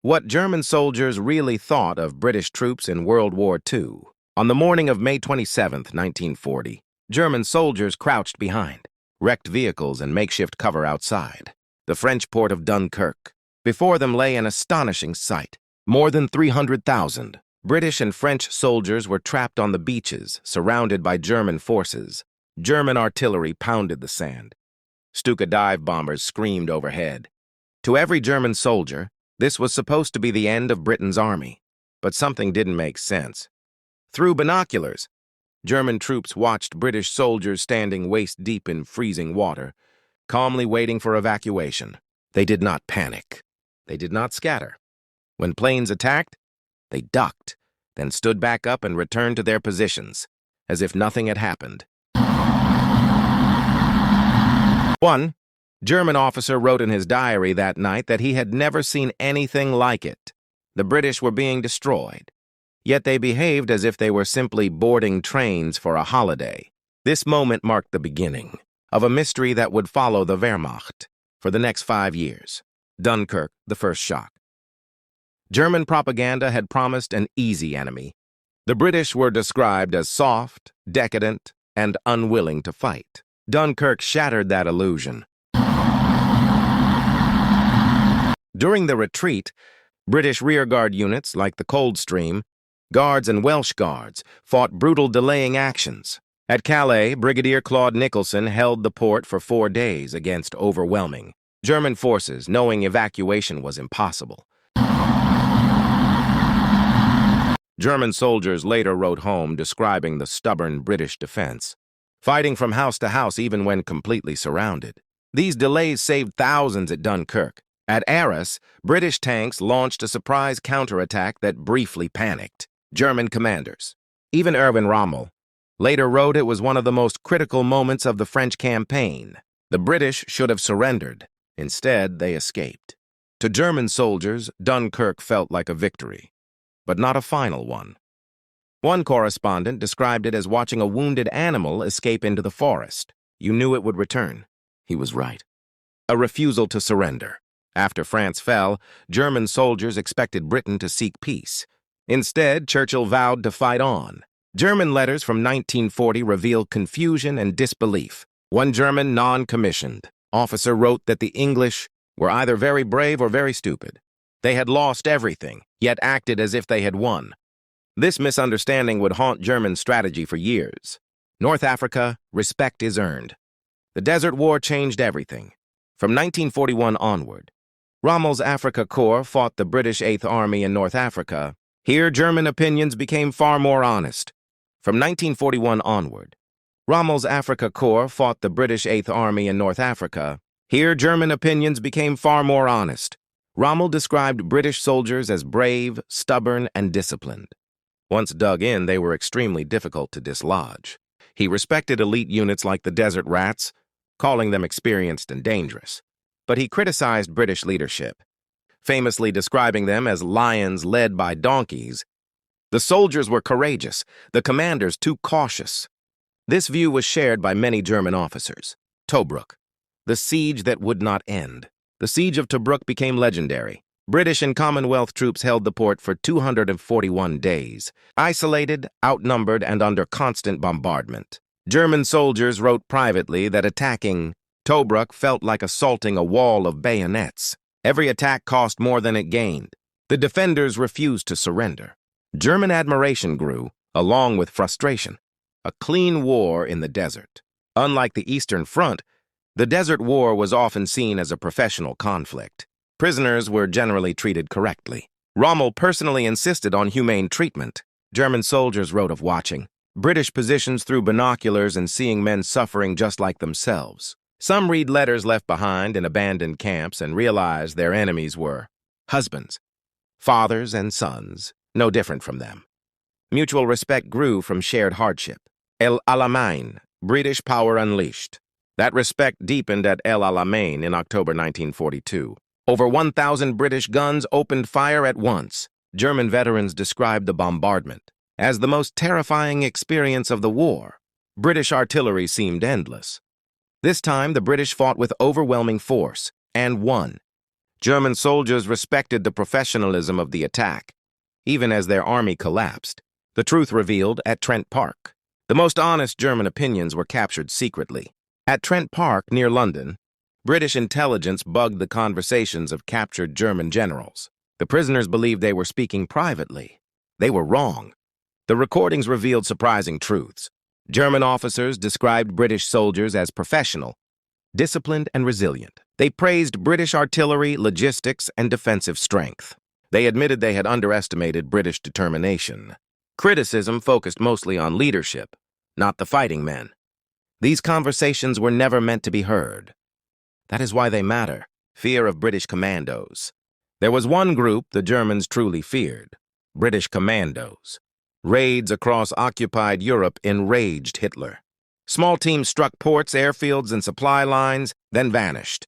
What German soldiers really thought of British troops in World War II. On the morning of May 27, 1940, German soldiers crouched behind wrecked vehicles and makeshift cover outside the French port of Dunkirk. Before them lay an astonishing sight. More than 300,000 British and French soldiers were trapped on the beaches, surrounded by German forces. German artillery pounded the sand. Stuka dive bombers screamed overhead. To every German soldier, this was supposed to be the end of Britain's army. But something didn't make sense. Through binoculars, German troops watched British soldiers standing waist-deep in freezing water, calmly waiting for evacuation. They did not panic. They did not scatter. When planes attacked, they ducked, then stood back up and returned to their positions, as if nothing had happened. One German officer wrote in his diary that night that he had never seen anything like it. The British were being destroyed, yet they behaved as if they were simply boarding trains for a holiday. This moment marked the beginning of a mystery that would follow the Wehrmacht for the next 5 years. Dunkirk, the first shock. German propaganda had promised an easy enemy. The British were described as soft, decadent, and unwilling to fight. Dunkirk shattered that illusion. During the retreat, British rearguard units like the Coldstream, Guards and Welsh Guards fought brutal delaying actions. At Calais, Brigadier Claude Nicholson held the port for 4 days against overwhelming German forces, knowing evacuation was impossible. German soldiers later wrote home describing the stubborn British defense, fighting from house to house even when completely surrounded. These delays saved thousands at Dunkirk. At Arras, British tanks launched a surprise counterattack that briefly panicked German commanders. Even Erwin Rommel later wrote it was one of the most critical moments of the French campaign. The British should have surrendered. Instead, they escaped. To German soldiers, Dunkirk felt like a victory, but not a final one. One correspondent described it as watching a wounded animal escape into the forest. You knew it would return. He was right. A refusal to surrender. After France fell, German soldiers expected Britain to seek peace. Instead, Churchill vowed to fight on. German letters from 1940 reveal confusion and disbelief. One German non-commissioned officer wrote that the English were either very brave or very stupid. They had lost everything, yet acted as if they had won. This misunderstanding would haunt German strategy for years. North Africa, respect is earned. The Desert War changed everything. From 1941 onward, Rommel's Afrika Korps fought the British Eighth Army in North Africa. Here, German opinions became far more honest. From 1941 onward, Rommel's Afrika Korps fought the British Eighth Army in North Africa. Here, German opinions became far more honest. Rommel described British soldiers as brave, stubborn, and disciplined. Once dug in, they were extremely difficult to dislodge. He respected elite units like the Desert Rats, calling them experienced and dangerous. But he criticized British leadership, famously describing them as lions led by donkeys. The soldiers were courageous, the commanders too cautious. This view was shared by many German officers. Tobruk, the siege that would not end. The siege of Tobruk became legendary. British and Commonwealth troops held the port for 241 days, isolated, outnumbered, and under constant bombardment. German soldiers wrote privately that attacking Tobruk felt like assaulting a wall of bayonets. Every attack cost more than it gained. The defenders refused to surrender. German admiration grew, along with frustration. A clean war in the desert. Unlike the Eastern Front, the Desert War was often seen as a professional conflict. Prisoners were generally treated correctly. Rommel personally insisted on humane treatment. German soldiers wrote of watching British positions through binoculars and seeing men suffering just like themselves. Some read letters left behind in abandoned camps and realized their enemies were husbands, fathers, and sons, no different from them. Mutual respect grew from shared hardship. El Alamein, British power unleashed. That respect deepened at El Alamein in October 1942. Over 1,000 British guns opened fire at once. German veterans described the bombardment as the most terrifying experience of the war. British artillery seemed endless. This time, the British fought with overwhelming force and won. German soldiers respected the professionalism of the attack, even as their army collapsed. The truth revealed at Trent Park. The most honest German opinions were captured secretly. At Trent Park, near London, British intelligence bugged the conversations of captured German generals. The prisoners believed they were speaking privately. They were wrong. The recordings revealed surprising truths. German officers described British soldiers as professional, disciplined, and resilient. They praised British artillery, logistics, and defensive strength. They admitted they had underestimated British determination. Criticism focused mostly on leadership, not the fighting men. These conversations were never meant to be heard. That is why they matter. Fear of British commandos. There was one group the Germans truly feared: British commandos. Raids across occupied Europe enraged Hitler. Small teams struck ports, airfields, and supply lines, then vanished.